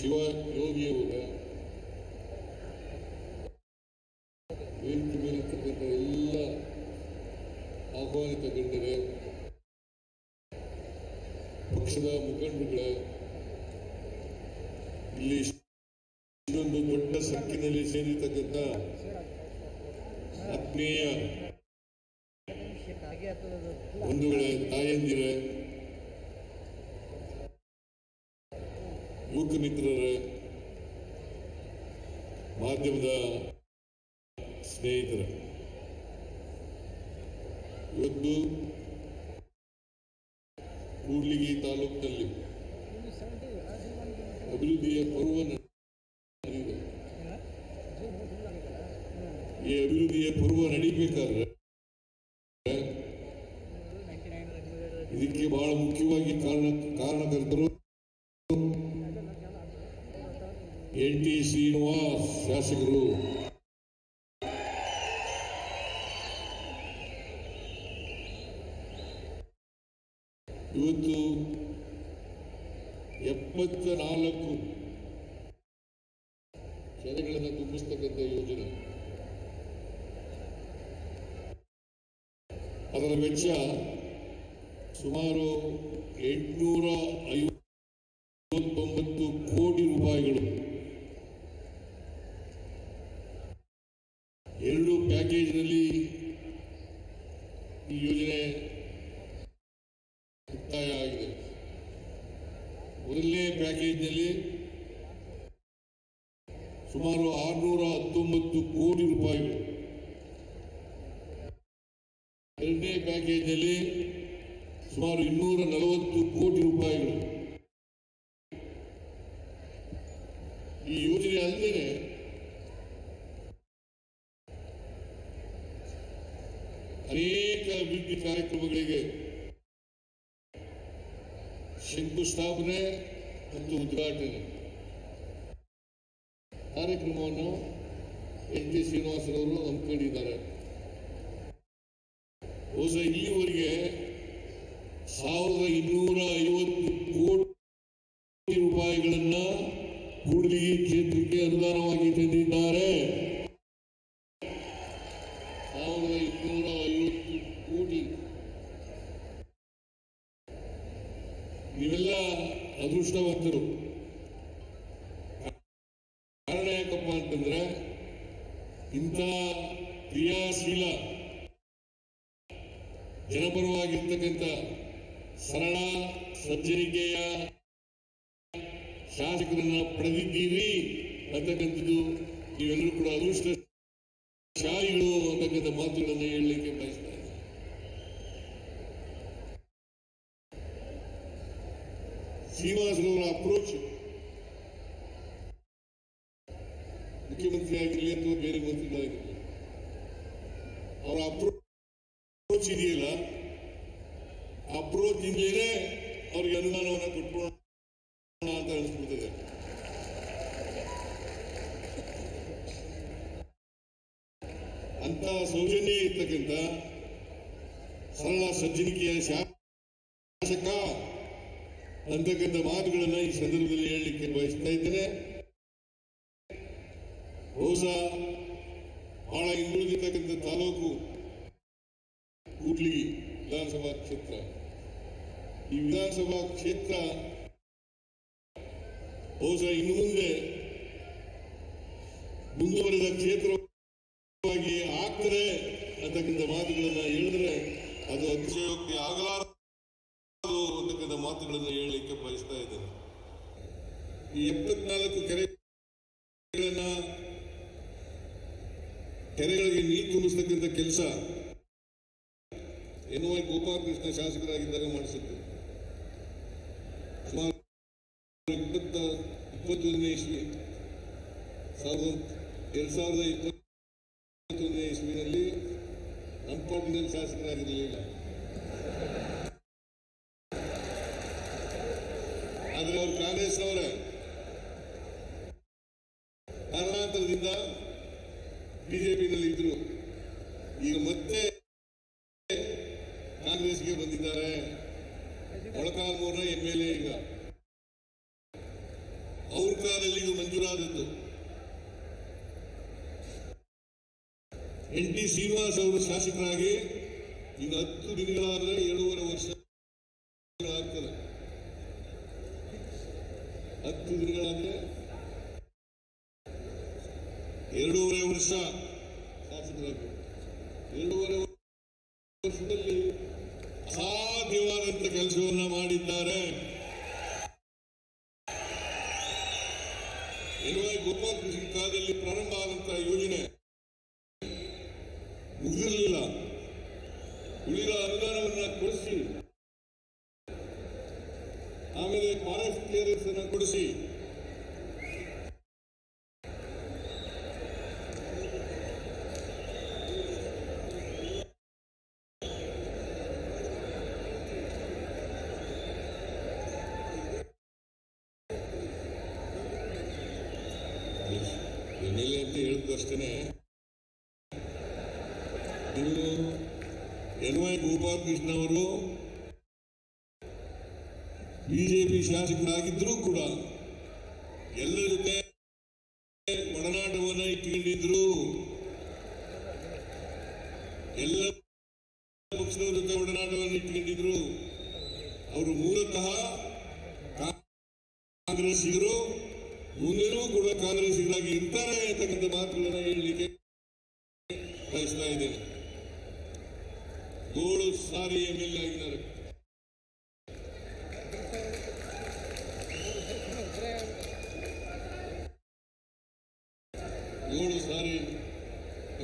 ಶಿವ ಯೋಗಿಯವರ ವೇದಿಕೆ ಮೇಲಿರ್ತಕ್ಕಂಥ ಎಲ್ಲ ಆಹ್ವಾನಿತ ಗಣ್ಯರೇ, ಪಕ್ಷದ ಮುಖಂಡರುಗಳೇ, ಇಲ್ಲಿ ಇಷ್ಟೊಂದು ದೊಡ್ಡ ಸಂಖ್ಯೆಯಲ್ಲಿ ಸೇರಿರ್ತಕ್ಕಂಥ ಆತ್ಮೀಯ ಬಂಧುಗಳೇ, ತಾಯಂದಿರೇ, ಯುವಕ ಮಿತ್ರರೇ, ಮಾಧ್ಯಮದ ಸ್ನೇಹಿತರೆ, ಇವತ್ತು ಕೂಡ್ಲಿಗಿ ತಾಲೂಕಿನಲ್ಲಿ ಅಭಿವೃದ್ಧಿಯ ಪರ್ವ ನಡೆದಿದೆ. ಈ ಅಭಿವೃದ್ಧಿಯ ಪರ್ವ ನಡೀಬೇಕಾದ್ರೆ ಇದಕ್ಕೆ ಬಹಳ ಮುಖ್ಯವಾಗಿ ಕಾರಣಕರ್ತರು NT ಶ್ರೀನಿವಾಸ್ ಶಾಸಕರು. ಇವತ್ತು 74 ಕೆರೆಗಳನ್ನು ತುಂಬಿಸ್ತಕ್ಕಂಥ ಯೋಜನೆ, ಅದರ ವೆಚ್ಚ ಸುಮಾರು 859 ಕೋಟಿ ರೂಪಾಯಿಗಳು. 2 ಪ್ಯಾಕೇಜ್ನಲ್ಲಿ ಈ ಯೋಜನೆ ಮುಕ್ತಾಯ ಆಗಿದೆ. ಮೊದಲನೇ ಪ್ಯಾಕೇಜ್ನಲ್ಲಿ ಸುಮಾರು 619 ಕೋಟಿ ರೂಪಾಯಿಗಳು, ಎರಡನೇ ಪ್ಯಾಕೇಜ್ನಲ್ಲಿ ಸುಮಾರು 240 ಕೋಟಿ ರೂಪಾಯಿಗಳು. ಈ ಯೋಜನೆ ಅಲ್ಲದೆ ಅನೇಕ ಅಭಿವೃದ್ಧಿ ಕಾರ್ಯಕ್ರಮಗಳಿಗೆ ಶಂಕುಸ್ಥಾಪನೆ ಮತ್ತು ಉದ್ಘಾಟನೆ ಕಾರ್ಯಕ್ರಮವನ್ನು NT ಶ್ರೀನಿವಾಸರವರು ಹಮ್ಮಿಕೊಂಡಿದ್ದಾರೆ. ಬಹುಶಃ ಇಲ್ಲಿವರೆಗೆ 1250 ಕೋಟಿ ರೂಪಾಯಿಗಳನ್ನ ಕೂಡ್ಲಿಗಿ ಕ್ಷೇತ್ರಕ್ಕೆ ಅನುದಾನವಾಗಿ ತಂದಿದ್ದಾರೆ. 1250 ಕೋಟಿ. ನೀವೆಲ್ಲ ಅದೃಷ್ಟವಂತರು. ಕಾರಣ ಯಾಕಪ್ಪ ಅಂತಂದ್ರೆ ಇಂಥ ಕ್ರಿಯಾಶೀಲ ಜನಪರವಾಗಿರ್ತಕ್ಕಂಥ ಸರಳ ಸಜ್ಜನಿಕೆಯ ಶಾಸಕರನ್ನ ಪಡೆದಿದ್ದೀರಿ ಅಂತಕ್ಕಂಥದ್ದು ನೀವೆಲ್ಲರೂ ಕೂಡ ಅದೃಷ್ಟಶಾಲಿಗಳು ಅಂತಕ್ಕಂಥ ಮಾತುಗಳನ್ನು ಹೇಳಲಿಕ್ಕೆ ಬಯಸ್ತಾ ಇದ್ದಾರೆ. ಶ್ರೀನಿವಾಸರವರ ಅಪ್ರೋಚ್ ಮುಖ್ಯಮಂತ್ರಿ ಆಗಿರಲಿ ಅಥವಾ ಬೇರೆ ಮಂತ್ರಿಗಳಾಗಿರಲಿ, ಅವರ ಅಪ್ರೋಚ್ ಇದೆಯಲ್ಲ, ಅಪ್ರೋಚ್ ಇಂದಲೇ ಅವರಿಗೆ ಅನುದಾನವನ್ನು ಕೊಟ್ಬಿಡೋಣ ಅಂತ ಅನಿಸ್ಬಿಡ್ತದೆ. ಅಂತ ಸೌಜನ್ಯ ಇರ್ತಕ್ಕಂಥ ಸರಳ ಸಜ್ಜನಿಕೆಯ ಶಾಸಕ ಅಂತಕ್ಕಂಥ ಮಾತುಗಳನ್ನ ಈ ಸಂದರ್ಭದಲ್ಲಿ ಹೇಳಲಿಕ್ಕೆ ಬಯಸ್ತಾ ಇದ್ದೇನೆ. ಬಹುಶಃ ಬಹಳ ಹಿಂದುಳಿದಿರ್ತಕ್ಕಂಥ ತಾಲೂಕು ಕೂಡ್ಲಿಗಿ ವಿಧಾನಸಭಾ ಕ್ಷೇತ್ರ. ಈ ವಿಧಾನಸಭಾ ಕ್ಷೇತ್ರ ಬಹುಶಃ ಇನ್ನು ಮುಂದೆ ಮುಂದುವರೆದ ಕ್ಷೇತ್ರವಾಗಿ ಆಗ್ತದೆ ಅಂತಕ್ಕಂಥ ಮಾತುಗಳನ್ನ ಹೇಳಿದ್ರೆ ಅದು ಅತಿಶಯೋಕ್ತಿ ಆಗಲಾರದು ಅಂತಕ್ಕಂಥ ಮಾತುಗಳನ್ನು ಹೇಳಲಿಕ್ಕೆ ಬಯಸ್ತಾ ಇದ್ದೇನೆ. ಈ 74 ಕೆರೆಗಳಿಗೆ ನೀರು ತುಂಬಿಸ್ತಕ್ಕಂಥ ಕೆಲಸ NY ಗೋಪಾಲಕೃಷ್ಣ ಶಾಸಕರಾಗಿದ್ದಾಗ ಮಾಡಿಸಿದ್ದು. ಸುಮಾರು 2021ನೇ ಇಸ್ವಿ 2021ನೇ ಇಸ್ವಿನಲ್ಲಿ ನಮ್ಮ ಪಾರ್ಟಿನಲ್ಲಿ ಶಾಸಕರಾಗಿರಲಿಲ್ಲ. ಆದರೆ ಅವರು ಕಾಂಗ್ರೆಸ್ ಅವರ ಕಾರಣಾಂತರದಿಂದ ಬಿಜೆಪಿನಲ್ಲಿ ಇದ್ರು. ಈಗ ಮತ್ತೆ ಕಾಂಗ್ರೆಸ್ಗೆ ಬಂದಿದ್ದಾರೆ. ಮೊಳಕಾಲ್ಮೂರಿನ MLA ಈಗ ಅವ್ರ ಕಾಲದಲ್ಲಿ ಇದು ಮಂಜೂರಾದದ್ದು. ಎನ್ ಟಿ ಶ್ರೀನಿವಾಸ್ ಅವರು ಶಾಸಕರಾಗಿ ಇನ್ನು 10 ದಿನಗಳಾದ್ರೆ 7.5 ವರ್ಷ ಆಗ್ತದೆ. 10 ದಿನಗಳಾದ್ರೆ 2.5 ವರ್ಷ ಶಾಸಕರಾಗಿ 2.5 ವರ್ಷದಲ್ಲಿ ಅಸಾಧ್ಯವಾದಂತ ಕೆಲಸವನ್ನ ಮಾಡಿದ್ದಾರೆ. ಗೋಪಾಲ್ ಕೃಷಿ ಕಾಲದಲ್ಲಿ ಪ್ರಾರಂಭ ಆದಂತಹ ಯೋಜನೆ ಮುಗಿದಿರಲಿಲ್ಲ. ಉಳಿದ ಅನುದಾನವನ್ನ ಕೊಡಿಸಿ ಆಮೇಲೆ ಫಾರೆಸ್ಟ್ ಕ್ಲಿಯರೆನ್ಸ್ ಅನ್ನು ಕೊಡಿಸಿ MLA ಅಂತ ಹೇಳಿದ್ದು ಅಷ್ಟೇನೆ. ಇನ್ನು NY ಗೋಪಾಲ್ ಕೃಷ್ಣ ಅವರು ಬಿಜೆಪಿ ಶಾಸಕರಾಗಿದ್ರೂ ಕೂಡ ಎಲ್ಲರ ಜೊತೆ ಒಡನಾಟವನ್ನ ಇಟ್ಟುಕೊಂಡಿದ್ರು. ಎಲ್ಲ ಪಕ್ಷದವರ ಜೊತೆ ಒಡನಾಟವನ್ನು ಇಟ್ಟುಕೊಂಡಿದ್ರು. ಅವರು ಮೂಲತಃ ಕಾಂಗ್ರೆಸ್ಸಿಗರು, ಮುಂದೆನೂ ಕೂಡ ಕಾಂಗ್ರೆಸ್ಸಿಗರಾಗಿ ಇರ್ತಾರೆ ಅಂತಕ್ಕಂಥ ಮಾತುಗಳನ್ನ ಹೇಳಲಿಕ್ಕೆ ಬಯಸ್ತಾ ಇದ್ದೇನೆ. 7 ಸಾರಿ MLA ಆಗಿದ್ದಾರೆ. 7 ಸಾರಿ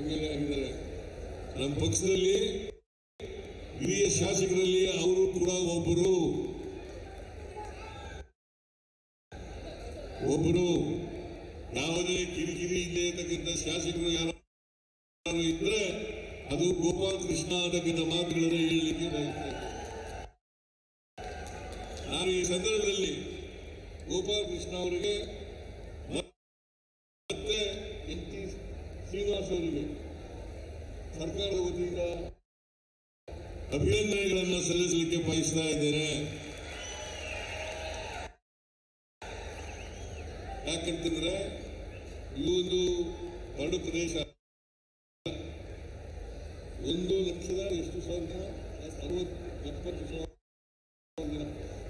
MLA ಆಗಿದ್ದಾರೆ. ನಮ್ಮ ಪಕ್ಷದಲ್ಲಿ ಹಿರಿಯ ಶಾಸಕರಲ್ಲಿ ಅವರು ಕೂಡ ಒಬ್ಬರು. ಯಾವುದೇ ಕಿರಿಕಿರಿ ಇಲ್ಲೇ ಇರ್ತಕ್ಕಂಥ ಶಾಸಕರು ಯಾರು ಇದ್ರೆ ಅದು ಗೋಪಾಲ್ ಕೃಷ್ಣ ಅಂತಕ್ಕಂಥ ಮಾತುಗಳನ್ನು ಹೇಳಲಿಕ್ಕೆ ಬಯಸ್ತೇನೆ. ನಾನು ಈ ಸಂದರ್ಭದಲ್ಲಿ ಗೋಪಾಲ್ ಕೃಷ್ಣ ಅವರಿಗೆ ಮತ್ತೆ ಎನ್ ಟಿ ಶ್ರೀನಿವಾಸ್ ಅವರಿಗೆ ಸರ್ಕಾರದ ವತಿಯಿಂದ ಅಭಿನಂದನೆಗಳನ್ನು ಸಲ್ಲಿಸಲಿಕ್ಕೆ ಬಯಸ್ತಾ ಇದ್ದೇನೆ. ಯಾಕಂತಂದ್ರೆ ಈ ಒಂದು ಬರಡು ಪ್ರದೇಶ 1 ಲಕ್ಷದ ಎಷ್ಟು ಸಾವಿರ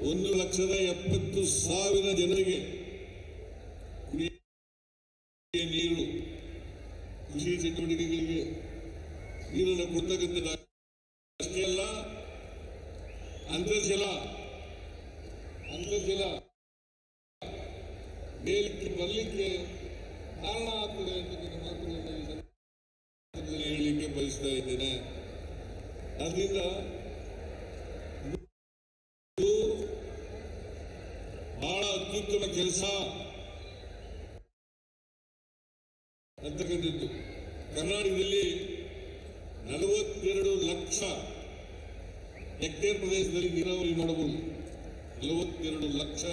1,70,000 ಜನರಿಗೆ ಕುಡಿಯುವ ನೀರು, ಕೃಷಿ ಚಟುವಟಿಕೆಗಳಿಗೆ ನೀರನ್ನು ಕೊಡ್ತಕ್ಕಂಥದ್ದು ಅಷ್ಟೇ ಅಲ್ಲ, ಅಂತರ್ಜಲ ಮೇಲಕ್ಕೆ ಬರಲಿಕ್ಕೆ ಕಾರಣ ಆಗ್ತದೆ ಅಂತಕ್ಕಂಥ ಮಾತುಗಳನ್ನು ಹೇಳಲಿಕ್ಕೆ ಬಯಸ್ತಾ ಇದ್ದೇನೆ. ಅದರಿಂದ ಬಹಳ ಅತ್ಯುತ್ತಮ ಕೆಲಸ ಅಂತಕ್ಕಂಥದ್ದು. ಕರ್ನಾಟಕದಲ್ಲಿ 42 ಲಕ್ಷ ಹೆಕ್ಟೇರ್ ಪ್ರದೇಶದಲ್ಲಿ ನೀರಾವರಿ ಮಾಡಬಹುದು. 42 ಲಕ್ಷ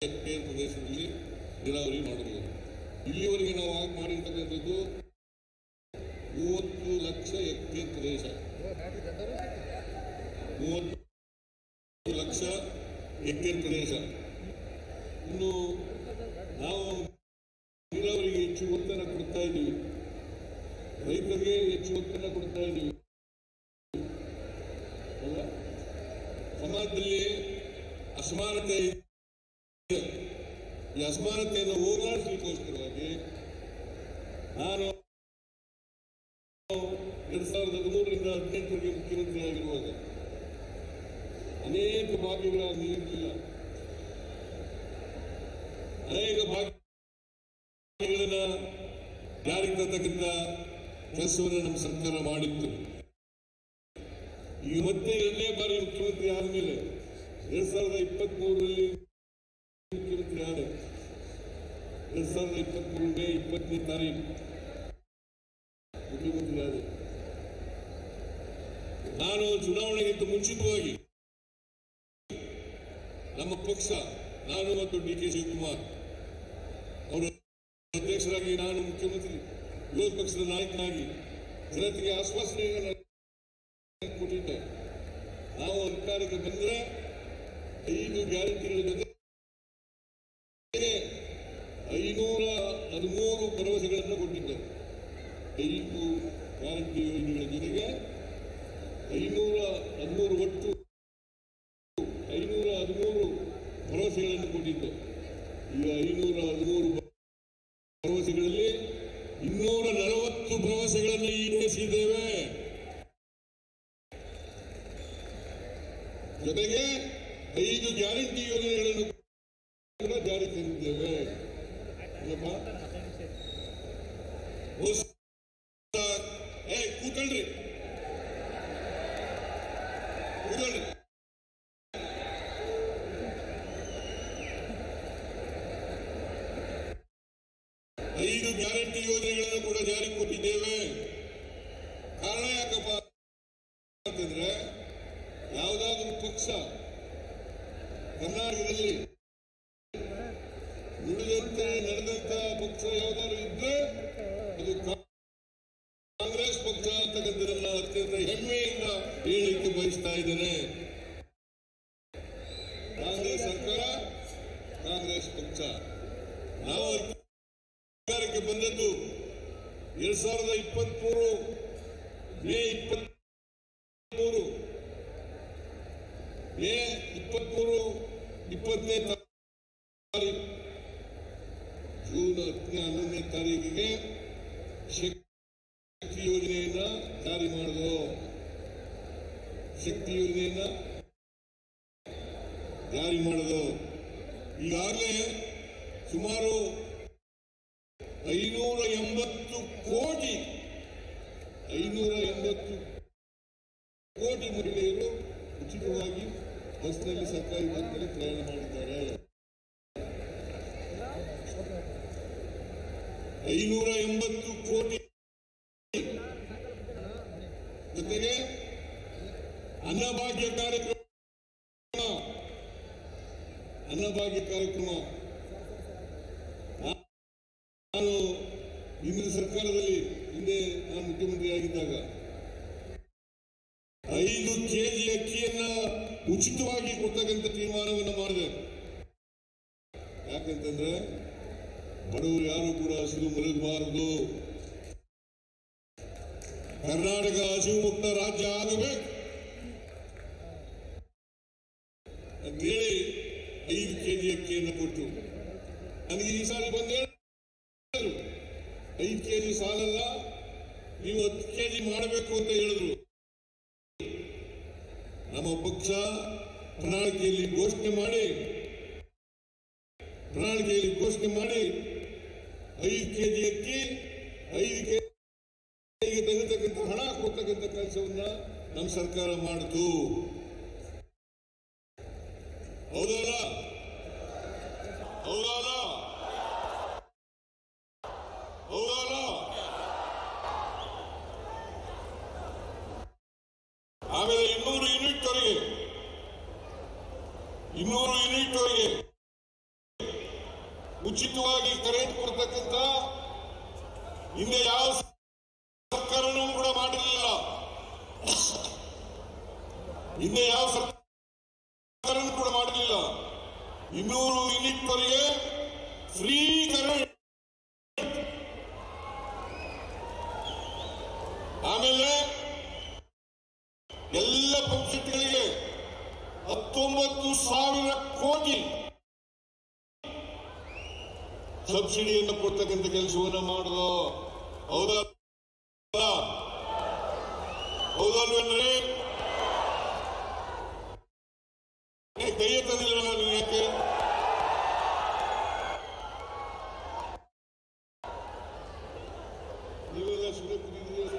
ಹೆಕ್ಟೇರ್ ಪ್ರದೇಶದಲ್ಲಿ ನೀರಾವರಿ ಮಾಡಬಹುದು. ಇಲ್ಲಿವರೆಗೆ ನಾವು ಆಗಿ ಮಾಡಿರ್ತಕ್ಕಂಥದ್ದು 30 ಲಕ್ಷ ಹೆಕ್ಟೇರ್ ಪ್ರದೇಶ, 30 ಲಕ್ಷ ಹೆಕ್ಟೇರ್ ಪ್ರದೇಶ. ಇನ್ನು ನಾವು ನೀರಾವರಿಗೆ ಹೆಚ್ಚು ಒತ್ತನ್ನು ಕೊಡ್ತಾ ಇದ್ದೀವಿ, ರೈತರಿಗೆ ಹೆಚ್ಚು ಒತ್ತನ್ನು ಕೊಡ್ತಾ ಇದ್ದೀವಿ. ಸಮಾಜದಲ್ಲಿ ಅಸಮಾನತೆ ಇದೆ. ಈ ಅಸಮಾನತೆಯನ್ನು ಹೋಗಲಾಡಿಸಲಿಕ್ಕೋಸ್ಕರವಾಗಿ ನಾನು 2013ರಿಂದ 2018 ಮುಖ್ಯಮಂತ್ರಿ ಆಗಿರುವಾಗ ಅನೇಕ ಭಾಗ್ಯಗಳ ನೀಡಿಲ್ಲ, ಅನೇಕ ಭಾಗ್ಯಗಳನ್ನ ಜಾರಿಗೆ ತರತಕ್ಕಂಥ ಕೆಲಸವನ್ನು ನಮ್ಮ ಸರ್ಕಾರ ಮಾಡಿತ್ತು. ಈಗ ಮತ್ತೆ 2ನೇ ಬಾರಿ ಮುಖ್ಯಮಂತ್ರಿ ಆದಮೇಲೆ 2023ರಲ್ಲಿ ಮುಖ್ಯಮಂತ್ರಿ ಆದ 2023 ಮೇ 20ನೇ ತಾರೀಕು ಮುಖ್ಯಮಂತ್ರಿ ಆದ. ನಾನು ಚುನಾವಣೆಗಿಂತ ಮುಂಚಿತವಾಗಿ ನಮ್ಮ ಪಕ್ಷ, ನಾನು ಮತ್ತು ಡಿ ಕೆ ಶಿವಕುಮಾರ್ ಅವರು ಅಧ್ಯಕ್ಷರಾಗಿ, ನಾನು ಮುಖ್ಯಮಂತ್ರಿ, ವಿರೋಧ ಪಕ್ಷದ ನಾಯಕನಾಗಿ ಜನತೆಗೆ ಆಶ್ವಾಸನೆಯನ್ನು ಕೊಟ್ಟಿದ್ದೆ. ನಾವು ಅಧಿಕಾರಕ್ಕೆ ಬಂದರೆ 5 ಗ್ಯಾರಂಟಿಗಳ ಜೊತೆ 513 ಭರವಸೆಗಳನ್ನು ಕೊಟ್ಟಿದ್ದು. ಈಗ 513 ಭರವಸೆಗಳಲ್ಲಿ 240 ಭರವಸೆಗಳನ್ನು ಈಡೇರಿಸಿದ್ದೇವೆ. ಜೊತೆಗೆ 5 ಗ್ಯಾರಂಟಿ ಯೋಜನೆಗಳನ್ನು ಕೂಡ ಜಾರಿ ತಂದಿದ್ದೇವೆ. ಕೂತ್ಕೊಳ್ರಿ 5 ಗ್ಯಾರಂಟಿ ಯೋಜನೆಗಳನ್ನು ಕೂಡ ಜಾರಿ ಕೊಟ್ಟಿದ್ದೇವೆ. ಕಾರಣ ಯಾಕಪ್ಪ ಅಂತಂದ್ರೆ, ಯಾವುದಾದ್ರೂ ಪಕ್ಷ ಕರ್ನಾಟಕದಲ್ಲಿ ನುಡಿದಂತೆ ನಡೆದಂತ ಪಕ್ಷ ಯಾವ್ದಾದ್ರು ಇದ್ರೆ ಅದು ಕಾಂಗ್ರೆಸ್ ಪಕ್ಷ ಅಂತಕ್ಕಂಥದನ್ನ ಅತ್ಯಂತ ಹೆಮ್ಮೆಯಿಂದ ಹೇಳಲಿಕ್ಕೆ ಬಯಸ್ತಾ ಇದ್ದೇನೆ. ಕಾಂಗ್ರೆಸ್ ಸರ್ಕಾರ, ಕಾಂಗ್ರೆಸ್ ಪಕ್ಷ. ನಾವು ಅಧಿಕಾರಕ್ಕೆ ಬಂದದ್ದು 2023 ಮೇ 23 20ನೇ ತಾರೀಕು, ಜೂನ್ 11ನೇ ತಾರೀಕಿಗೆ ಶಕ್ತಿ ಯೋಜನೆಯನ್ನ ಜಾರಿ ಮಾಡಿದ್ರು. ಶಕ್ತಿ ಯೋಜನೆಯನ್ನ ಜಾರಿ ಮಾಡಿದ್ರು. ಈಗಾಗಲೇ ಸುಮಾರು 580 ಕೋಟಿ ಮಹಿಳೆಯರು ಉಚಿತವಾಗಿ ಬಸ್ನಲ್ಲಿ, ಸರ್ಕಾರಿ ಬಸ್ನಲ್ಲಿ ಪ್ರಯಾಣ ಮಾಡಿದ್ದಾರೆ. 580 ಕೋಟಿ. ಜೊತೆಗೆ ಅನ್ನಭಾಗ್ಯ ಕಾರ್ಯಕ್ರಮ ನಾನು ಹಿಂದಿನ ಸರ್ಕಾರದಲ್ಲಿ, ಹಿಂದೆ ನಾನು ಮುಖ್ಯಮಂತ್ರಿಯಾಗಿದ್ದಾಗ 5 ಕೆಜಿ ಅಕ್ಕಿಯನ್ನ ಉಚಿತವಾಗಿ ಕೊಡ್ತಕ್ಕಂಥ ತೀರ್ಮಾನವನ್ನು ಮಾಡಿದೆ. ಯಾಕಂತಂದ್ರೆ ಬಡವರು ಯಾರು ಕೂಡ ಹಸಿರು ಮಲಗಬಾರದು. ಕರ್ನಾಟಕ ಹಸಿವು ಮುಕ್ತ ರಾಜ್ಯ ಆಗಬೇಕು ಅಂತೇಳಿ 5 ಕೆಜಿ ಅಕ್ಕಿಯನ್ನು ಕೊಟ್ಟು, ನನಗೆ ಈ ಸಾರಿ ಬಂದು 5 ಕೆಜಿ ಸಾಲಲ್ಲ, ನೀವು 10 ಕೆಜಿ ಮಾಡಬೇಕು ಅಂತ ಹೇಳಿದ್ರು. ನಮ್ಮ ಪಕ್ಷ ಪ್ರಣಾಳಿಕೆಯಲ್ಲಿ ಘೋಷಣೆ ಮಾಡಿ 5 ಕೆಜಿ ಅಕ್ಕಿ, 5 ಕೆಜಿಗೆ ತೆಗೆತಕ್ಕಂಥ ಹಣ ಕೊಡ್ತಕ್ಕಂಥ ಕೆಲಸವನ್ನ ನಮ್ಮ ಸರ್ಕಾರ ಮಾಡಿತು. ಹೌದಲ್ಲ? ಆಮೇಲೆ 200 ಯೂನಿಟ್ ವರೆಗೆ ಉಚಿತವಾಗಿ ಕರೆಂಟ್ ಕೊಡ್ತಕ್ಕಂಥ ಹಿಂದೆ ಯಾವ ಸರ್ಕಾರನೂ ಕೂಡ ಮಾಡಿರಲಿಲ್ಲ. 200 ಯೂನಿಟ್ ವರೆಗೆ ಫ್ರೀ ಕರೆಂಟ್. ಆಮೇಲೆ ಎಲ್ಲ ಪಂಚಾಯತ್ಗಳಿಗೆ 19,000 ಕೋಟಿ ಸಬ್ಸಿಡಿಯನ್ನು ಕೊಡ್ತಕ್ಕಂಥ ಕೆಲಸವನ್ನ ಮಾಡಿದ್ರು. ಹೌದಲ್ವೇನ್ರಿ? ಕೈ ಎತ್ತದಿಲ್ಲ ನಾನು. ಯಾಕೆ? ನೀವೆಲ್ಲ ಸುಮ್ಮನೆ ಕೂತಿದ್ದೀರಿ.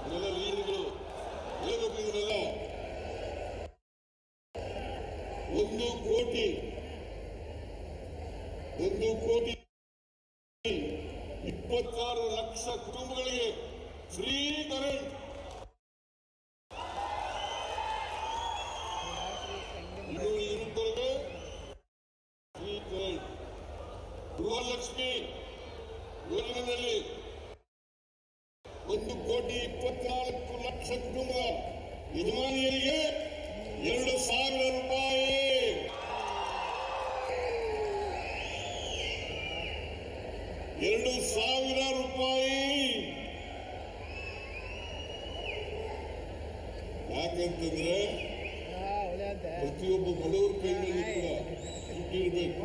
ನೀವೆಲ್ಲ ಲೀಡರ್ಗಳು ಹೇಳ್ಬೇಕಿದ್ರಲ್ಲ. 1 ಕೋಟಿ 26 ಲಕ್ಷ ಕುಟುಂಬಗಳಿಗೆ free current. Free current. Gruhalakshmi ಯೋಜನೆಯಲ್ಲಿ 1,24 ಲಕ್ಷ ಕುಟುಂಬ ಯಜಮಾನಿಯರಿಗೆ 2,000 ರೂಪಾಯಿ. 2,000 ರೂಪಾಯಿ. ಯಾಕಂತಂದ್ರೆ ಪ್ರತಿಯೊಬ್ಬ ಬಡವರ ಕೈನಲ್ಲಿ ಕೂಡ ದುಡ್ಡಿರ್ಬೇಕು.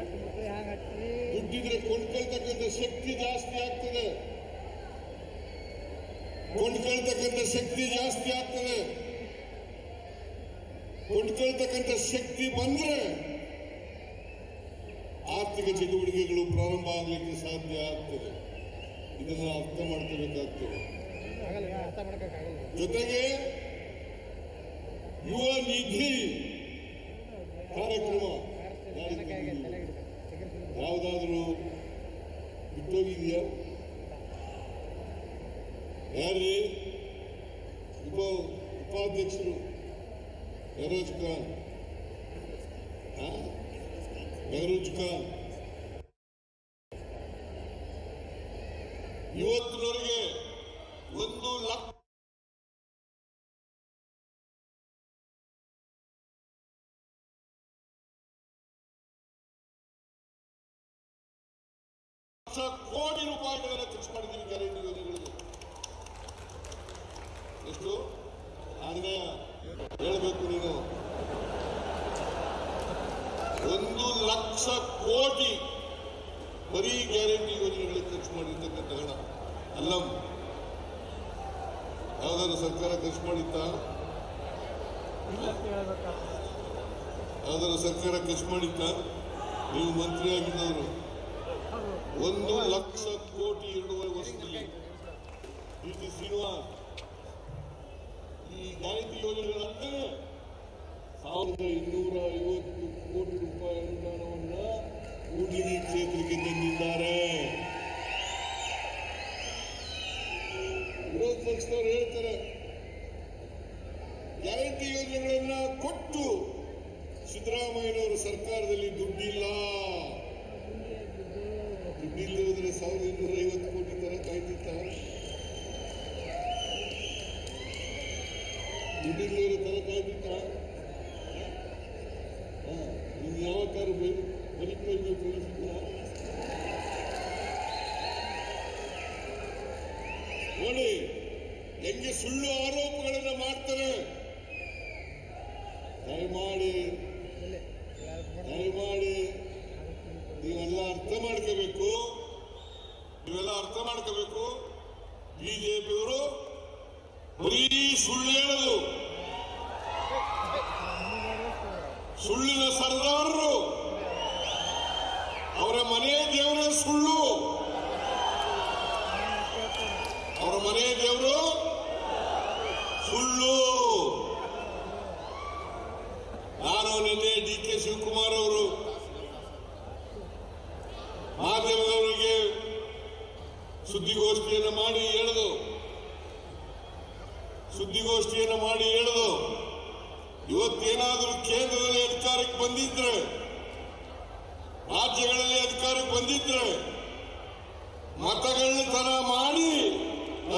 ದುಡ್ಡಿದ್ರೆ ಕೊಂಡ್ಕೊಳ್ತಕ್ಕಂಥ ಶಕ್ತಿ ಜಾಸ್ತಿ ಆಗ್ತದೆ. ಕೊಂಡ್ಕೊಳ್ತಕ್ಕಂಥ ಶಕ್ತಿ ಜಾಸ್ತಿ ಆಗ್ತದೆ. ಕೊಂಡ್ಕೊಳ್ತಕ್ಕಂಥ ಶಕ್ತಿ ಬಂದ್ರೆ ಆರ್ಥಿಕ ಚಟುವಟಿಕೆಗಳು ಪ್ರಾರಂಭ ಆಗಲಿಕ್ಕೆ ಸಾಧ್ಯ ಆಗ್ತದೆ. ಇದನ್ನ ಅರ್ಥ ಮಾಡ್ಕೋಬೇಕಾಗ್ತದೆ. ಜೊತೆಗೆ ಯುವ ನಿಧಿ ಕಾರ್ಯಕ್ರಮ ಯಾವುದಾದ್ರೂ ಬಿಟ್ಟೋಗಿದೆಯಾ? ಯಾರೇ ಉಪಾಧ್ಯಕ್ಷರು ಮೆಹರೂಜ್ ಖಾನ್ ಇವತ್ತಿನವರೆಗೆ 1 ಲಕ್ಷ ಕೋಟಿ ರೂಪಾಯಿಗಳನ್ನು ಖರ್ಚು ಮಾಡಿದ್ದೀವಿ ಗ್ಯಾರಂಟಿ ಯೋಜನೆಗಳಿಗೆ. ಎಷ್ಟು ಆಗಲೇ ಹೇಳಬೇಕು ನೀನು. 1 ಲಕ್ಷ ಕೋಟಿ ಬರೀ ಗ್ಯಾರಂಟಿ ಯೋಜನೆಗಳಿಗೆ ಖರ್ಚು ಮಾಡಿರ್ತಕ್ಕಂಥ ಹಣ ಅಲ್ಲ. ಯಾವ್ದಾದ್ರು ಸರ್ಕಾರ ಖರ್ಚು ಮಾಡಿತ್ತಾ? ಯಾವ್ದಾದ್ರು ಸರ್ಕಾರ ಖರ್ಚು ಮಾಡಿತ್ತಾ? ನೀವು ಮಂತ್ರಿ ಆಗಿದ್ದವರು 1 ಲಕ್ಷ ಕೋಟಿ 2.5 ವರ್ಷದಲ್ಲಿ ಡಿ ಟಿ ಶ್ರೀನಿವಾಸ್ ಈ ಗ್ಯಾರಂಟಿ ಯೋಜನೆಗಳಂತೆ 1250 ಕೋಟಿ ರೂಪಾಯಿ ಅನುದಾನವನ್ನ ಕೂಡ್ಲಿಗಿ ಕ್ಷೇತ್ರಕ್ಕೆ ತಂದಿದ್ದಾರೆ. ವಿರೋಧ ಪಕ್ಷದವರು ಹೇಳ್ತಾರೆ ಗ್ಯಾರಂಟಿ ಯೋಜನೆಗಳನ್ನ ಕೊಟ್ಟು ಸಿದ್ದರಾಮಯ್ಯನವರ ಸರ್ಕಾರದಲ್ಲಿ ದುಡ್ಡಿಲ್ಲ. ದುಡ್ಡಿಲ್ಲದ್ರೆ 1250 ಕೋಟಿ ತರ ಕಾಯ್ತಿರ್ತಾರೆ. ದುಡ್ಡಿಲ್ಲದ ತರ ಕಾಯ್ತಿರ್ತಾರ. ಇನ್ನು ಯಾವ ತರ ಬದುಕಬೇಕು ಕಳಿಸಿದ್ರ ನೋಡಿ ಹೆಂಗೆ ಸುಳ್ಳು ಆರೋಪಗಳನ್ನು ಮಾಡ್ತಾರೆ. ದಯಮಾಡಿ ನೀವೆಲ್ಲ ಅರ್ಥ ಮಾಡ್ಕೋಬೇಕು. ಬಿಜೆಪಿಯವರು ಬರೀ ಸುಳ್ಳು ಹೇಳೋದು, ಸುಳ್ಳಿನ ಸರ್ದಾರರು. ಅವರ ಮನೆ ದೇವರೇ ಸುಳ್ಳು. ಅವರ ಮನೆ ದೇವರು ಸುಳ್ಳು. ನಾನು ನಿನ್ನೆ ಡಿ ಕೆ ಶಿವಕುಮಾರ್ ಅವರು ಮಾಧ್ಯಮದವರಿಗೆ ಸುದ್ದಿಗೋಷ್ಠಿಯನ್ನು ಮಾಡಿ ಹೇಳಿದು ಇವತ್ತೇನಾದರೂ ಕೇಂದ್ರದಲ್ಲಿ ಅಧಿಕಾರಕ್ಕೆ ಬಂದಿದ್ರೆ, ರಾಜ್ಯಗಳಲ್ಲಿ ಅಧಿಕಾರಕ್ಕೆ ಬಂದಿದ್ರೆ ಮತಗಳ್ಳತನ ಮಾಡಿ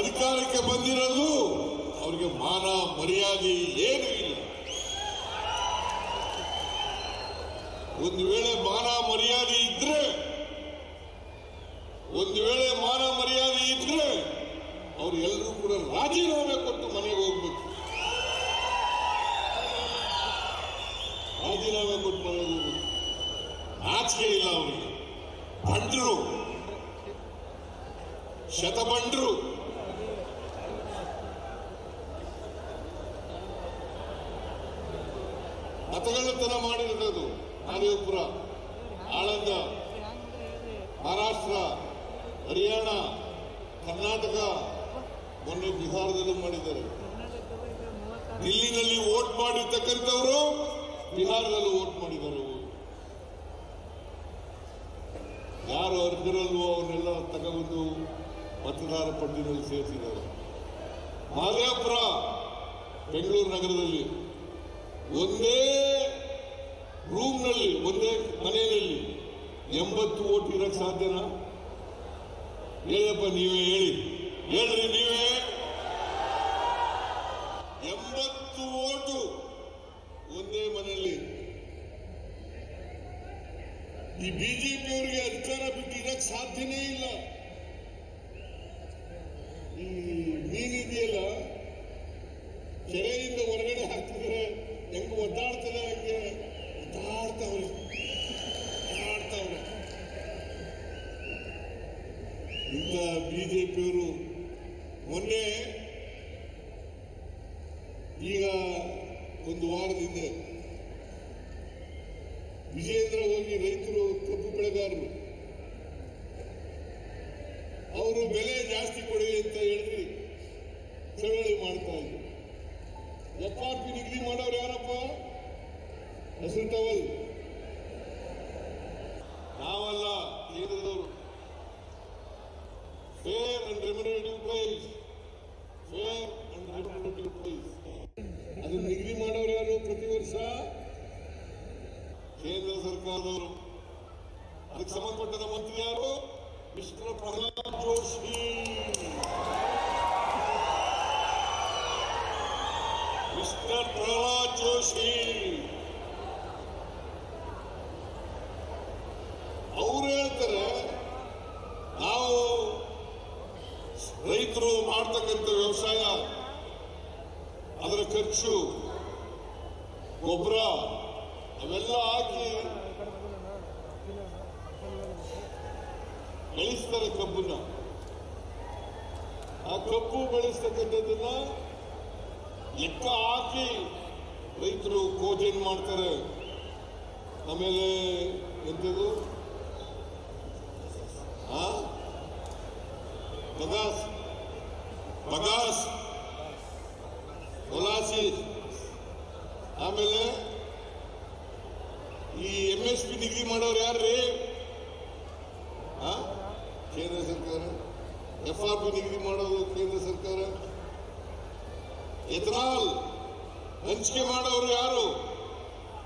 ಅಧಿಕಾರಕ್ಕೆ ಬಂದಿರೋದು ಅವರಿಗೆ ಮಾನ ಮರ್ಯಾದೆ ಏನೂ ಇಲ್ಲ. ಒಂದು ವೇಳೆ ಮಾನ ಮರ್ಯಾದೆ ಇದ್ರೆ ಅವರು ಎಲ್ಲರೂ ಕೂಡ ರಾಜೀನಾಮೆ ಕೊಟ್ಟು ಮನೆಗೆ ಹೋಗ್ಬೇಕು. ನಾಚಿಕೆ ಇಲ್ಲ ಅವರಿಗೆ. ಬಂಡ್ರು, ಶತಬಂಡ್ರು. ಮತಗಳ್ಳತನ ಮಾಡಿರೋದು ನಾಗೇಪುರ, ಆಳಂದ, ಮಹಾರಾಷ್ಟ್ರ, ಹರಿಯಾಣ, ಕರ್ನಾಟಕ, ಮೊನ್ನೆ ಬಿಹಾರದಲ್ಲೂ ಮಾಡಿದ್ದಾರೆ. ದಿಲ್ಲಿನಲ್ಲಿ ವೋಟ್ ಮಾಡಿರ್ತಕ್ಕಂಥವರು ಬಿಹಾರದಲ್ಲೂ ವೋಟ್ ಮಾಡಿದ್ದಾರೆ. ಯಾರು ಅರ್ಹರಲ್ವೋ ಅವನ್ನೆಲ್ಲ ತಗೊಂಡು ಮತದಾರ ಪಟ್ಟಿಯಲ್ಲಿ ಸೇರಿಸಿದ್ದಾರೆ. ಮಹದೇವಪುರ, ಬೆಂಗಳೂರು ನಗರದಲ್ಲಿ ಒಂದೇ ರೂಮ್ನಲ್ಲಿ, ಒಂದೇ ಮನೆಯಲ್ಲಿ 80 ವೋಟ್ ಇರಕ್ಕೆ ಸಾಧ್ಯನಾ? ಹೇಳಪ್ಪ, ನೀವೇ ಹೇಳ್ರಿ ನೀವೇ. 80 ವೋಟು ಒಂದೇ ಮನೆಯಲ್ಲಿ. ಈ ಬಿಜೆಪಿಯವರಿಗೆ ಅಧಿಕಾರ ಬಿಟ್ಟು ಇರಕ್ಕೆ ಸಾಧ್ಯನೇ ಇಲ್ಲ. ಈ ಮೀನಿದೆಯಲ್ಲ, ಕೆರೆಯಿಂದ ಹೊರಗಡೆ ಹಾಕ್ತಾರೆ. ಒದ್ದಾಡ್ತದೆ ಹಂಗೆ ಒದ್ದಾಡ್ತಾವ್ರೆ. ಇಂಥ ಬಿಜೆಪಿಯವರು ಮೊನ್ನೆ ಈಗ ಒಂದು ವಾರದ ಹಿಂದೆ ವಿಜೇಂದ್ರ ಹೋಗಿ ರೈತರು ಕಬ್ಬು ಬೆಳೆಗಾರರು ಅವರು ಬೆಲೆ ಜಾಸ್ತಿ ಕೊಡಿ ಅಂತ ಹೇಳಿದ್ರಿ ಚಳವಳಿ ಮಾಡ್ತಾ ಇದ್ರು. FRP ನಿಗದಿ ಮಾಡೋರು ಯಾರಪ್ಪ? ಹೆಸರು ಟವಲ್ ನಾವಲ್ಲ, ಕೇಂದ್ರದವರು. Fair and remunerative price, fair and remunerative price ಅದನ್ನು ನಿಗದಿ ಮಾಡೋರು ಯಾರು? ಪ್ರತಿ ವರ್ಷ ಕೇಂದ್ರ ಸರ್ಕಾರದವರು. ಅದಕ್ಕೆ ಸಂಬಂಧಪಟ್ಟ ಮಂತ್ರಿ ಯಾರು? ಮಿಸ್ಟರ್ ಪ್ರಹ್ಲಾದ್ ಜೋಶಿ. ಮಿಸ್ಟರ್ ಪ್ರಹ್ಲಾದ್ ಜೋಶಿ ಅವರು ಹೇಳ್ತಾರೆ, ನಾವು ರೈತರು ಮಾಡ್ತಕ್ಕಂಥ ವ್ಯವಸಾಯ ಅದರ ಖರ್ಚು, ಗೊಬ್ಬರ ಅವೆಲ್ಲ ಹಾಕಿ ಬೆಳೆಸ್ತಾರೆ ಕಬ್ಬನ್ನ. ಆ ಕಬ್ಬು ಬೆಳೆಸ್ತಕ್ಕಂಥದ್ದನ್ನ ಲೆಕ್ಕ ಹಾಕಿ ರೈತರು ಕೋಜನ್ ಮಾಡ್ತಾರೆ. ಆಮೇಲೆ ಎಂಥದ್ದು ಬಗಾಸ್ ಮೊಲಾಸಿ, ಆಮೇಲೆ ಈ MSP ನಿಗದಿ ಮಾಡೋರು ಯಾರ್ರೀ? ಕೇಂದ್ರ ಸರ್ಕಾರ. FRP ನಿಗದಿ ಮಾಡೋದು ಕೇಂದ್ರ ಸರ್ಕಾರ. ಎಥನಾಲ್ ಹಂಚಿಕೆ ಮಾಡೋರು ಯಾರು?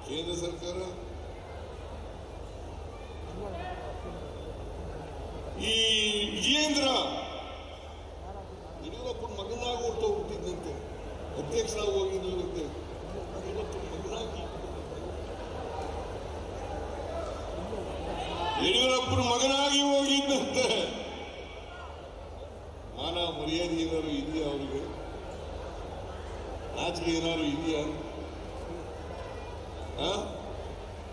ಕೇಂದ್ರ ಸರ್ಕಾರ. ಈ ವಿಜೇಂದ್ರ ಯಡಿಯೂರಪ್ಪನ ಮಗನಾಗಿ ಹೊರಟೋಗ್ಬಿಟ್ಟಿದ್ದಂತೆ, ಅಧ್ಯಕ್ಷರಾಗಿ ಹೋಗಿದ್ದಂತೆ. ಯಡಿಯೂರಪ್ಪನ ಮಗನಾಗಿ ಹೋಗಿದ್ದಂತೆ. ಮಾನ ಮರ್ಯಾದೆ ಏನಾದ್ರು ಇದೆಯಾ ಅವರಿಗೆ? ನಾಚಿಕೆ ಏನಾದ್ರು ಇದೆಯಾ?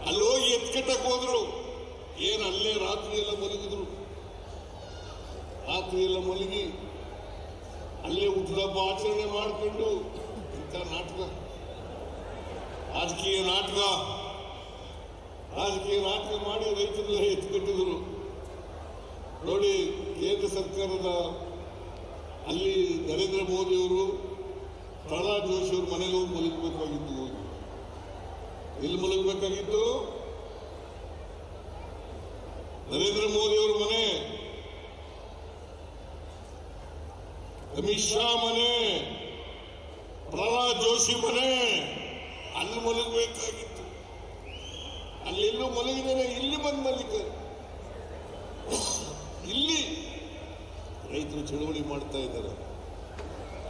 ಅಲ್ಲಿ ಹೋಗಿ ಎತ್ಕಟ್ಟಕ್ಕೆ ಹೋದ್ರು. ಏನು ಅಲ್ಲೇ ರಾತ್ರಿ ಎಲ್ಲ ಮಲಗಿದ್ರು. ರಾತ್ರಿ ಎಲ್ಲ ಮಲಗಿ ಅಲ್ಲೇ ಹುಟ್ಟುಹಬ್ಬ ಆಚರಣೆ ಮಾಡಿಕೊಂಡು ಇಂಥ ನಾಟಕ, ರಾಜಕೀಯ ನಾಟಕ ಮಾಡಿ ರೈತರೆಲ್ಲ ಎತ್ಕಟ್ಟಿದ್ರು. ನೋಡಿ, ಕೇಂದ್ರ ಸರ್ಕಾರದ ಅಲ್ಲಿ ನರೇಂದ್ರ ಮೋದಿ ಅವರು ಪ್ರಹ್ಲಾದ್ ಜೋಶಿ ಅವ್ರ ಮನೆಗೆ ಹೋಗಿ ಮಲಗಬೇಕಾಗಿತ್ತು. ಎಲ್ಲಿ ಮಲಗಬೇಕಾಗಿತ್ತು? ನರೇಂದ್ರ ಮೋದಿ ಅವರ ಮನೆ, ಅಮಿತ್ ಶಾ ಮನೆ, ಪ್ರಹ್ಲಾದ್ ಜೋಶಿ ಮನೆ, ಅಲ್ಲಿ ಮಲಗಬೇಕಾಗಿತ್ತು. ಅಲ್ಲೆಲ್ಲೂ ಮಲಗಿದರೆ ಇಲ್ಲಿ ಬಂದು ಮಲಗಿದ್ದಾರೆ. ಇಲ್ಲಿ ರೈತರು ಚಳವಳಿ ಮಾಡ್ತಾ ಇದ್ದಾರೆ,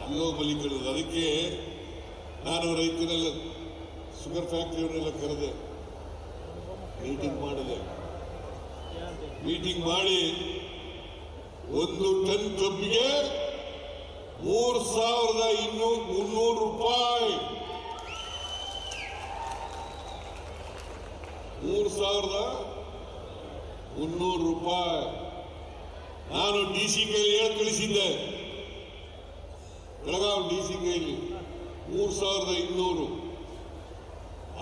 ಅಲ್ಲೋ ಮಲಿಕೊಳ್ಳೋದು. ಅದಕ್ಕೆ ನಾನು ರೈತರೆಲ್ಲ ಶುಗರ್ ಫ್ಯಾಕ್ಟರಿಯವರೆಲ್ಲ ಕರೆದೆ, ಮೀಟಿಂಗ್ ಮಾಡಿದೆ. ಮೀಟಿಂಗ್ ಮಾಡಿ 1 ಟನ್ ಕಬ್ಬಿಗೆ 3,300 ರೂಪಾಯಿ, 3,300 ರೂಪಾಯಿ ನಾನು DC ಕೈಲಿ ಹೇಳಿ ಕಳಿಸಿದ್ದೆ. ಬೆಳಗಾವಿ DC ಕೈಲಿ 3,200.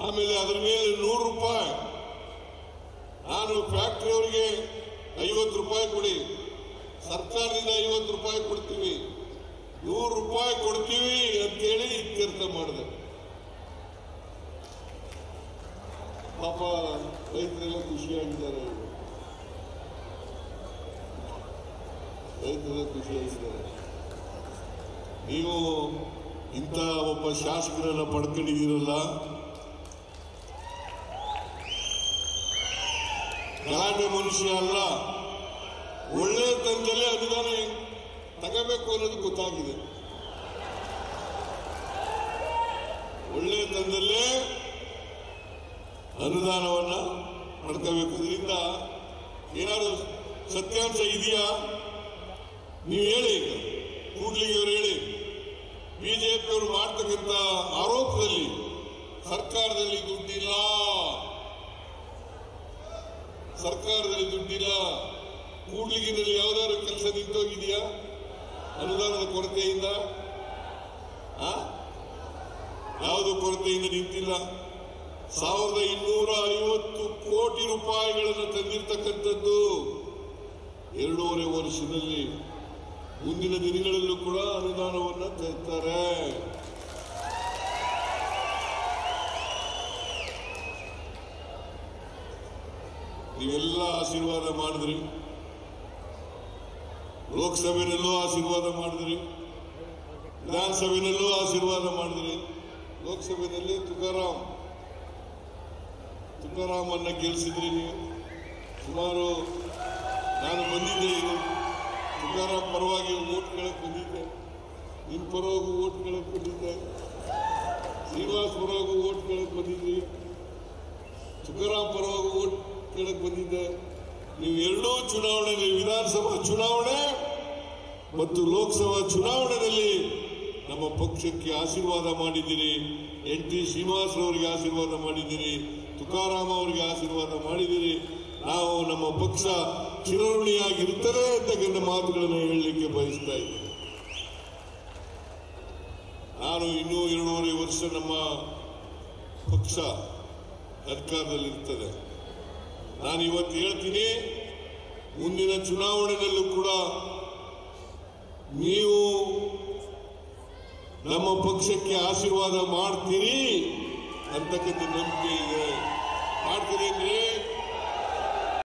ಆಮೇಲೆ ಅದರ ಮೇಲೆ 100 ರೂಪಾಯಿ ನಾನು ಫ್ಯಾಕ್ಟರಿ ಅವರಿಗೆ 50 ರೂಪಾಯಿ ಕೊಡಿ, ಸರ್ಕಾರದಿಂದ 50 ರೂಪಾಯಿ ಕೊಡ್ತೀವಿ, 100 ರೂಪಾಯಿ ಕೊಡ್ತೀವಿ ಅಂತೇಳಿ ಇತ್ಯರ್ಥ ಮಾಡಿದೆ. ಪಾಪ ರೈತರೆಲ್ಲ ಖುಷಿಯಾಗಿದ್ದಾರೆ, ರೈತರೆಲ್ಲ ಖುಷಿಯಾಗಿದ್ದಾರೆ. ನೀವು ಇಂಥ ಒಬ್ಬ ಶಾಸಕರೆಲ್ಲ ಪಡ್ಕೊಂಡಿದ್ದೀರಲ್ಲ, ಗಲಾಟೆ ಮನುಷ್ಯ ಅಲ್ಲ, ಒಳ್ಳೆ ತಂದಲ್ಲೇ ಅನುದಾನ ತಗೋಬೇಕು ಅನ್ನೋದು ಗೊತ್ತಾಗಿದೆ. ಒಳ್ಳೆ ತಂದಲ್ಲೇ ಅನುದಾನವನ್ನ ಪಡ್ಕೋಬೇಕು. ಇದರಿಂದ ಏನಾದ್ರು ಸತ್ಯಾಂಶ ಇದೆಯಾ? ನೀವು ಹೇಳಿ, ಕೂಡ್ಲಿಗೆ ಅವರು ಹೇಳಿ. ಬಿಜೆಪಿಯವರು ಮಾಡ್ತಕ್ಕಂಥ ಆರೋಪದಲ್ಲಿ ಸರ್ಕಾರದಲ್ಲಿ ದುಡ್ಡಿಲ್ಲ, ಸರ್ಕಾರದಲ್ಲಿ ದುಡ್ಡಿಲ್ಲ. ಕೂಡ್ಲಿಗಿನಲ್ಲಿ ಯಾವ್ದಾದ್ರು ಕೆಲಸ ನಿಂತೋಗಿದೆಯಾ ಅನುದಾನದ ಕೊರತೆಯಿಂದ? ಯಾವುದು ಕೊರತೆಯಿಂದ ನಿಂತಿಲ್ಲ. 1250 ಕೋಟಿ ರೂಪಾಯಿಗಳನ್ನು ತಂದಿರ್ತಕ್ಕಂಥದ್ದು 2.5 ವರ್ಷದಲ್ಲಿ. ಮುಂದಿನ ದಿನಗಳಲ್ಲೂ ಕೂಡ ಅನುದಾನವನ್ನು ತರ್ತಾರೆ. ನೀವೆಲ್ಲ ಆಶೀರ್ವಾದ ಮಾಡಿದ್ರಿ, ಲೋಕಸಭೆಯಲ್ಲೂ ಆಶೀರ್ವಾದ ಮಾಡಿದ್ರಿ, ವಿಧಾನಸಭೆಯಲ್ಲೂ ಆಶೀರ್ವಾದ ಮಾಡಿದ್ರಿ. ಲೋಕಸಭೆಯಲ್ಲಿ ತುಕಾರಾಮ್ ಅನ್ನ ಗೆಲ್ಲಿಸಿದ್ರಿ ನೀವು. ಸುಮಾರು ನಾನು ಬಂದಿದ್ದೆ, ತುಕಾರಾಮ್ ಪರವಾಗಿ ಓಟ್ ಕೇಳಕ್ ಬಂದಿದ್ದೆ, ನಿಮ್ ಪರವಾಗಿ ಓಟ್ ಕೇಳಕ್ ಬಂದಿದ್ದೆ, ಶ್ರೀನಿವಾಸ್ ಪರವಾಗಿ ಓಟ್ ಕೇಳಕ್ ಬಂದಿದ್ರಿ, ತುಕಾರಾಮ್ ಪರವಾಗಿ ಓಟ್ ಕೇಳಕ್ ಬಂದಿದ್ದೆ. ನೀವು ಎರಡೂ ಚುನಾವಣೆಯಲ್ಲಿ, ವಿಧಾನಸಭಾ ಚುನಾವಣೆ ಮತ್ತು ಲೋಕಸಭಾ ಚುನಾವಣೆಯಲ್ಲಿ ನಮ್ಮ ಪಕ್ಷಕ್ಕೆ ಆಶೀರ್ವಾದ ಮಾಡಿದ್ದೀರಿ. NT ಶ್ರೀನಿವಾಸ್ ಅವರಿಗೆ ಆಶೀರ್ವಾದ ಮಾಡಿದ್ದೀರಿ, ತುಕಾರಾಮ್ ಅವರಿಗೆ ಆಶೀರ್ವಾದ ಮಾಡಿದ್ದೀರಿ. ನಾವು ನಮ್ಮ ಪಕ್ಷ ಚಿರಋಣಿಯಾಗಿರುತ್ತದೆ ಅಂತಕ್ಕಂಥ ಮಾತುಗಳನ್ನು ಹೇಳಲಿಕ್ಕೆ ಬಯಸ್ತಾ ಇದ್ದೀನಿ. ನಾನು ಇನ್ನೂ 2.5 ವರ್ಷ ನಮ್ಮ ಪಕ್ಷ ಅಧಿಕಾರದಲ್ಲಿರ್ತದೆ. ನಾನು ಇವತ್ತು ಹೇಳ್ತೀನಿ, ಮುಂದಿನ ಚುನಾವಣೆಯಲ್ಲೂ ಕೂಡ ನೀವು ನಮ್ಮ ಪಕ್ಷಕ್ಕೆ ಆಶೀರ್ವಾದ ಮಾಡ್ತೀರಿ ಅಂತಕ್ಕಂಥ ನಂಬಿಕೆ ಇದೆ.